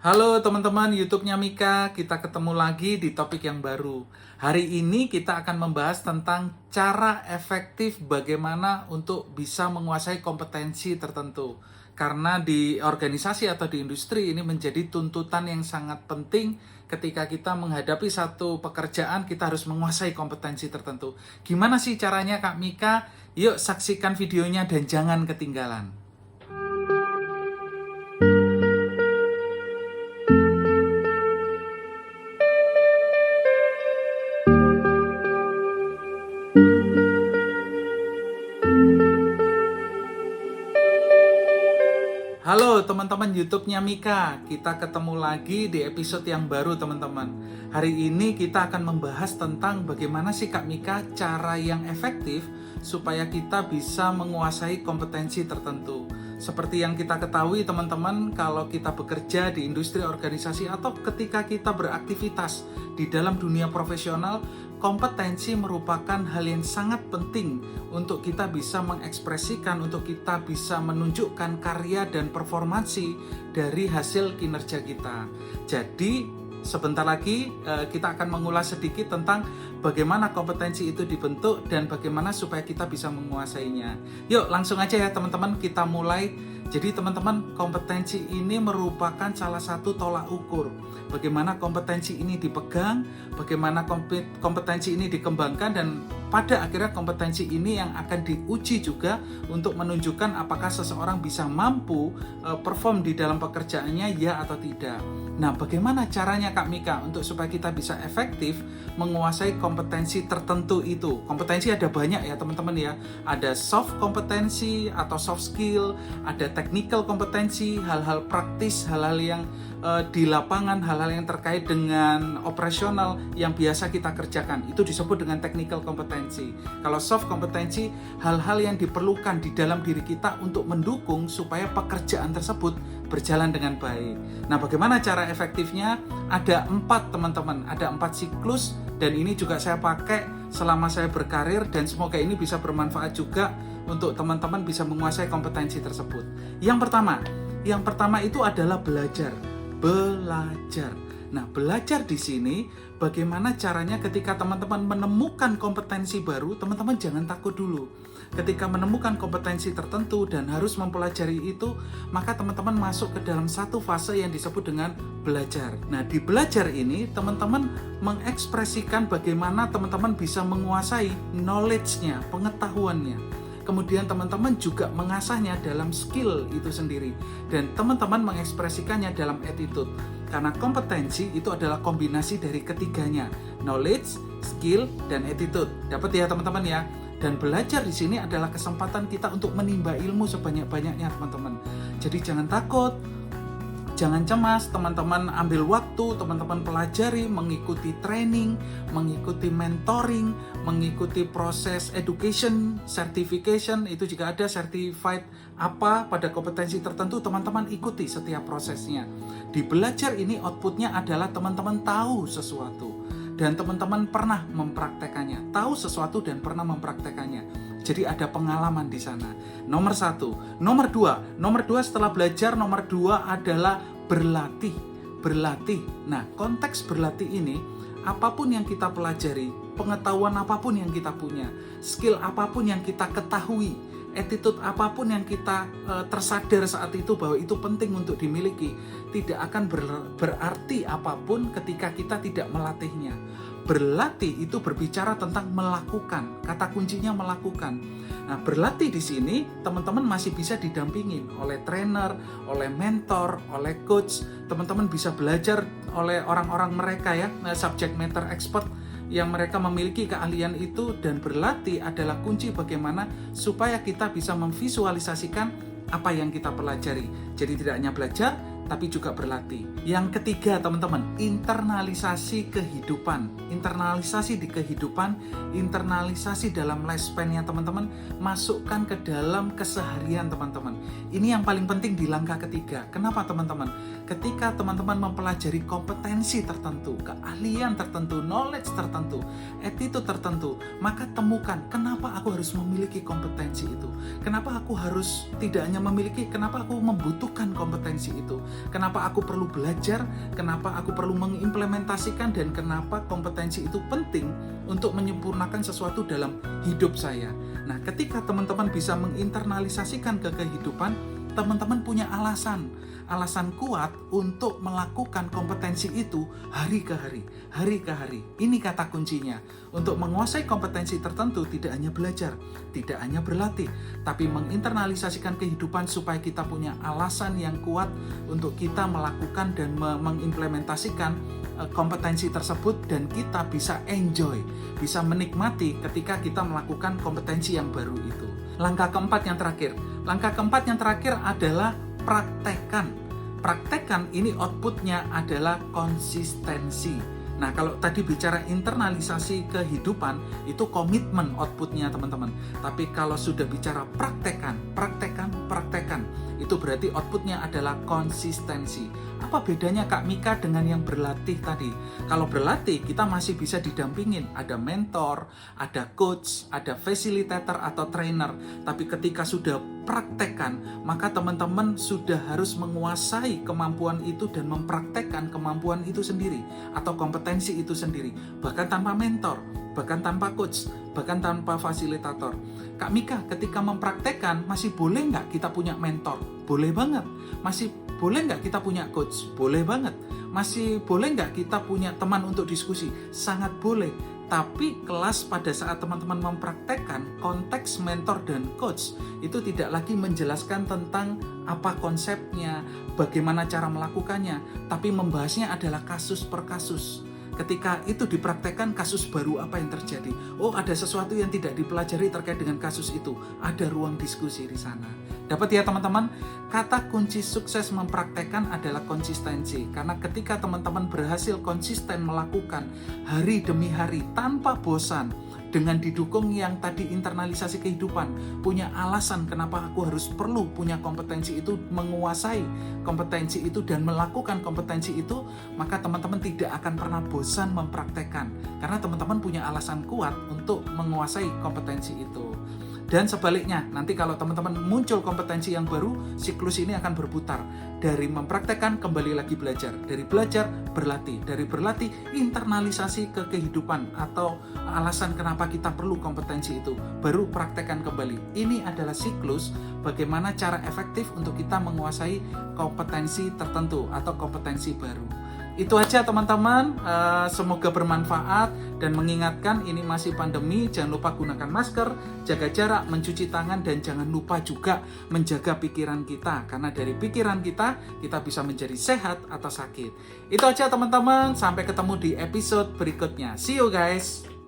Halo teman-teman YouTube-nya Mika, kita ketemu lagi di topik yang baru. Hari ini kita akan membahas tentang cara efektif bagaimana untuk bisa menguasai kompetensi tertentu. Karena di organisasi atau di industri ini menjadi tuntutan yang sangat penting ketika kita menghadapi satu pekerjaan, kita harus menguasai kompetensi tertentu. Gimana sih caranya Kak Mika? Yuk saksikan videonya dan jangan ketinggalan. Halo teman-teman YouTube-nya Mika, kita ketemu lagi di episode yang baru teman-teman. Hari ini kita akan membahas tentang bagaimana sih Kak Mika cara yang efektif supaya kita bisa menguasai kompetensi tertentu. Seperti yang kita ketahui teman-teman, kalau kita bekerja di industri organisasi atau ketika kita beraktivitas di dalam dunia profesional, kompetensi merupakan hal yang sangat penting untuk kita bisa mengekspresikan, untuk kita bisa menunjukkan karya dan performansi dari hasil kinerja kita. Jadi sebentar lagi kita akan mengulas sedikit tentang bagaimana kompetensi itu dibentuk dan bagaimana supaya kita bisa menguasainya. Yuk langsung aja ya teman-teman, kita mulai. Jadi teman-teman, kompetensi ini merupakan salah satu tolak ukur bagaimana kompetensi ini dipegang, bagaimana kompetensi ini dikembangkan, dan pada akhirnya kompetensi ini yang akan diuji juga untuk menunjukkan apakah seseorang bisa mampu perform di dalam pekerjaannya, ya atau tidak. Nah, bagaimana caranya Kak Mika untuk supaya kita bisa efektif menguasai kompetensi tertentu itu? Kompetensi ada banyak ya teman-teman ya. Ada soft kompetensi atau soft skill, ada technical kompetensi, hal-hal praktis, hal-hal yang di lapangan, hal-hal yang terkait dengan operasional yang biasa kita kerjakan. Itu disebut dengan technical kompetensi. Kalau soft kompetensi, hal-hal yang diperlukan di dalam diri kita untuk mendukung supaya pekerjaan tersebut berjalan dengan baik. Nah, bagaimana cara efektifnya? Ada 4 teman-teman, ada 4 siklus, dan ini juga saya pakai selama saya berkarir, dan semoga ini bisa bermanfaat juga untuk teman-teman bisa menguasai kompetensi tersebut. Yang pertama itu adalah belajar. Nah, belajar di sini bagaimana caranya ketika teman-teman menemukan kompetensi baru, teman-teman jangan takut dulu. Ketika menemukan kompetensi tertentu dan harus mempelajari itu, maka teman-teman masuk ke dalam satu fase yang disebut dengan belajar. Nah, di belajar ini teman-teman mengekspresikan bagaimana teman-teman bisa menguasai knowledge-nya, pengetahuannya. Kemudian teman-teman juga mengasahnya dalam skill itu sendiri, dan teman-teman mengekspresikannya dalam attitude. Karena kompetensi itu adalah kombinasi dari ketiganya, knowledge, skill, dan attitude. Dapat ya teman-teman ya. Dan belajar di sini adalah kesempatan kita untuk menimba ilmu sebanyak-banyaknya teman-teman. Jadi jangan takut, jangan cemas, teman-teman ambil waktu, teman-teman pelajari, mengikuti training, mengikuti mentoring, mengikuti proses education, certification, itu jika ada certified apa pada kompetensi tertentu, teman-teman ikuti setiap prosesnya. Di belajar ini outputnya adalah teman-teman tahu sesuatu dan teman-teman pernah mempraktekannya, tahu sesuatu dan pernah mempraktekannya. Jadi ada pengalaman di sana. Nomor 1. Nomor 2 setelah belajar, nomor 2 adalah berlatih. Nah, konteks berlatih ini, apapun yang kita pelajari, pengetahuan apapun yang kita punya, skill apapun yang kita ketahui, attitude apapun yang kita tersadar saat itu bahwa itu penting untuk dimiliki, tidak akan berarti apapun ketika kita tidak melatihnya. Berlatih itu berbicara tentang melakukan. Kata kuncinya melakukan. Nah, berlatih di sini teman-teman masih bisa didampingin oleh trainer, oleh mentor, oleh coach. Teman-teman bisa belajar oleh orang-orang mereka ya, subject matter expert yang mereka memiliki keahlian itu, dan berlatih adalah kunci bagaimana supaya kita bisa memvisualisasikan apa yang kita pelajari. Jadi tidak hanya belajar, tapi juga berlatih. Yang ketiga teman-teman, internalisasi kehidupan. Internalisasi di kehidupan, internalisasi dalam lifespan-nya teman-teman, masukkan ke dalam keseharian teman-teman. Ini yang paling penting di langkah ketiga. Kenapa teman-teman? Ketika teman-teman mempelajari kompetensi tertentu, keahlian tertentu, knowledge tertentu, attitude tertentu, maka temukan kenapa aku harus memiliki kompetensi itu. Kenapa aku harus tidak hanya memiliki, kenapa aku membutuhkan kompetensi itu. kenapa aku perlu belajar, kenapa aku perlu mengimplementasikan, dan kenapa kompetensi itu penting untuk menyempurnakan sesuatu dalam hidup saya. Nah, ketika teman-teman bisa menginternalisasikan ke kehidupan, teman-teman punya alasan kuat untuk melakukan kompetensi itu hari ke hari. Ini kata kuncinya. Untuk menguasai kompetensi tertentu tidak hanya belajar, tidak hanya berlatih, tapi menginternalisasikan kehidupan supaya kita punya alasan yang kuat untuk kita melakukan dan mengimplementasikan kompetensi tersebut, dan kita bisa enjoy, bisa menikmati ketika kita melakukan kompetensi yang baru itu. Langkah keempat yang terakhir adalah praktekkan. Ini outputnya adalah konsistensi. Nah, kalau tadi bicara internalisasi kehidupan, itu komitmen outputnya teman-teman. Tapi kalau sudah bicara praktekkan, itu berarti outputnya adalah konsistensi. Apa bedanya Kak Mika dengan yang berlatih tadi? Kalau berlatih, kita masih bisa didampingin. Ada mentor, ada coach, ada facilitator atau trainer. Tapi ketika sudah praktekkan, maka teman-teman sudah harus menguasai kemampuan itu dan mempraktekkan kemampuan itu sendiri atau kompetensi itu sendiri, bahkan tanpa mentor, bahkan tanpa coach, bahkan tanpa fasilitator. Kak Mika, ketika mempraktekkan, masih boleh nggak kita punya mentor? Boleh banget. Masih boleh nggak kita punya coach? Boleh banget. Masih boleh nggak kita punya teman untuk diskusi? Sangat boleh. Tapi kelas pada saat teman-teman mempraktekkan, konteks mentor dan coach itu tidak lagi menjelaskan tentang apa konsepnya, bagaimana cara melakukannya, tapi membahasnya adalah kasus per kasus. Ketika itu dipraktekkan, kasus baru apa yang terjadi? Oh, ada sesuatu yang tidak dipelajari terkait dengan kasus itu. Ada ruang diskusi di sana. Dapat ya teman-teman? Kata kunci sukses mempraktekkan adalah konsistensi. Karena ketika teman-teman berhasil konsisten melakukan hari demi hari tanpa bosan, dengan didukung yang tadi internalisasi kehidupan, punya alasan kenapa aku harus perlu punya kompetensi itu, menguasai kompetensi itu dan melakukan kompetensi itu, maka teman-teman tidak akan pernah bosan mempraktekkan karena teman-teman punya alasan kuat untuk menguasai kompetensi itu. Dan sebaliknya, nanti kalau teman-teman muncul kompetensi yang baru, siklus ini akan berputar. Dari mempraktekkan, kembali lagi belajar. Dari belajar, berlatih. Dari berlatih, internalisasi ke kehidupan atau alasan kenapa kita perlu kompetensi itu. Baru praktekkan kembali. Ini adalah siklus bagaimana cara efektif untuk kita menguasai kompetensi tertentu atau kompetensi baru. Itu aja teman-teman, semoga bermanfaat dan mengingatkan ini masih pandemi, jangan lupa gunakan masker, jaga jarak, mencuci tangan, dan jangan lupa juga menjaga pikiran kita, karena dari pikiran kita bisa menjadi sehat atau sakit. Itu aja teman-teman, sampai ketemu di episode berikutnya. See you guys!